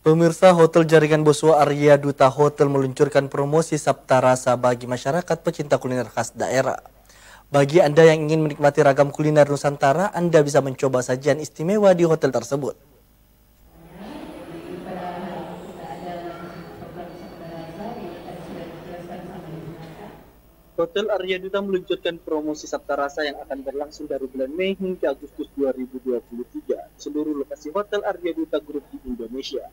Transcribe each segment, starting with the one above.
Pemirsa, Hotel Jaringan Boswa Arya Duta Hotel meluncurkan promosi Sabta Rasa bagi masyarakat pecinta kuliner khas daerah. Bagi Anda yang ingin menikmati ragam kuliner Nusantara, Anda bisa mencoba sajian istimewa di hotel tersebut. Hotel Arya Duta meluncurkan promosi Sabta Rasa yang akan berlangsung dari bulan Mei hingga Agustus 2023 di seluruh lokasi Hotel Arya Duta Group di Indonesia.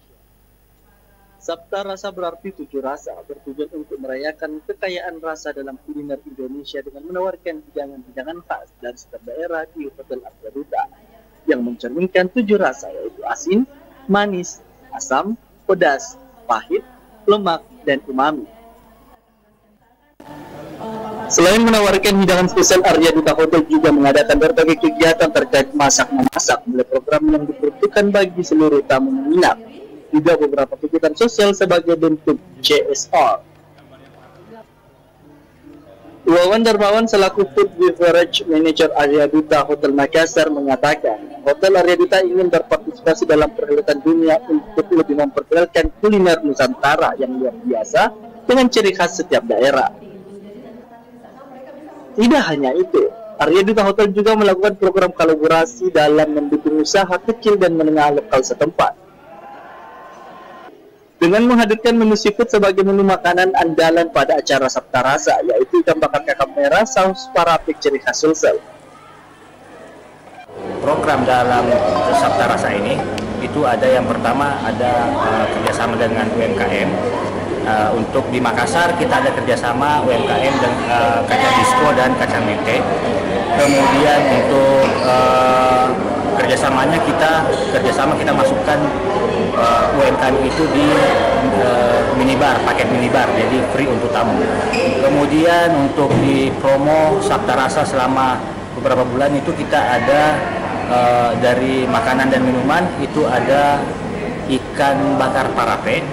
Sabta Rasa berarti 7 rasa, bertujuan untuk merayakan kekayaan rasa dalam kuliner Indonesia dengan menawarkan hidangan-hidangan khas dari setiap daerah di Hotel Arya Duta yang mencerminkan 7 rasa, yaitu asin, manis, asam, pedas, pahit, lemak, dan umami. Selain menawarkan hidangan spesial, Arya Duta Hotel juga mengadakan berbagai kegiatan terkait masak-memasak, mulai program yang diperuntukkan bagi seluruh tamu menginap, juga beberapa kegiatan sosial sebagai bentuk CSR. Wawan Darmawan selaku Food Beverage Manager Arya Duta Hotel Makassar mengatakan, Hotel Arya Duta ingin berpartisipasi dalam perhelatan dunia untuk lebih memperkenalkan kuliner Nusantara yang luar biasa dengan ciri khas setiap daerah. Tidak hanya itu, Arya Duta Hotel juga melakukan program kolaborasi dalam mendukung usaha kecil dan menengah lokal setempat. Dengan menghadirkan menu seafood sebagai menu makanan andalan pada acara Sabta Rasa, yaitu ikan bakar kakap merah, saus parapik ciri khas Sulsel. Program dalam Sabta Rasa ini, itu ada yang pertama ada kerjasama dengan UMKM. Untuk di Makassar kita ada kerjasama UMKM dan Kacang Distro dan Kacang Mente. Kemudian untuk kerjasamanya kita masukkan UMKM itu di minibar, paket minibar, jadi free untuk tamu. Kemudian untuk di promo Sabta Rasa selama beberapa bulan itu kita ada dari makanan dan minuman itu ada ikan bakar parape.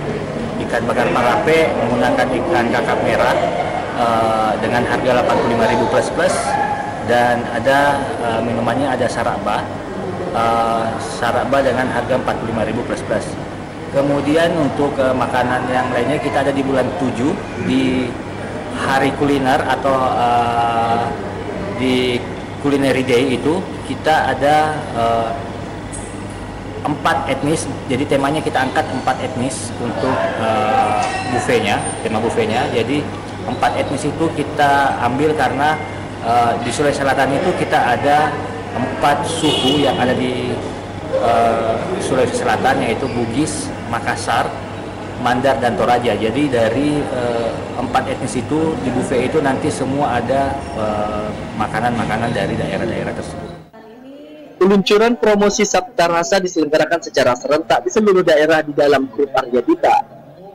Ikan bakar parape menggunakan ikan kakap merah dengan harga 85.000 plus dan ada minumannya ada saraba dengan harga 45.000 plus. Kemudian untuk makanan yang lainnya kita ada di bulan 7 di hari kuliner atau di Culinary Day itu kita ada 4 etnis, jadi temanya kita angkat 4 etnis untuk tema buffetnya. Jadi 4 etnis itu kita ambil karena di Sulawesi Selatan itu kita ada 4 suku yang ada di Sulawesi Selatan, yaitu Bugis, Makassar, Mandar, dan Toraja. Jadi dari 4 etnis itu di buffet itu nanti semua ada makanan-makanan dari daerah-daerah tersebut. Peluncuran promosi Sabta Rasa diselenggarakan secara serentak di seluruh daerah di dalam grup Arya Duta,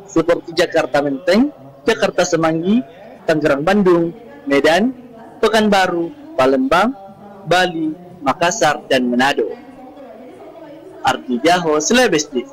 seperti Jakarta Menteng, Jakarta Semanggi, Tangerang Bandung, Medan, Pekanbaru, Palembang, Bali, Makassar, dan Manado. Ardi Jaho, Celebes TV.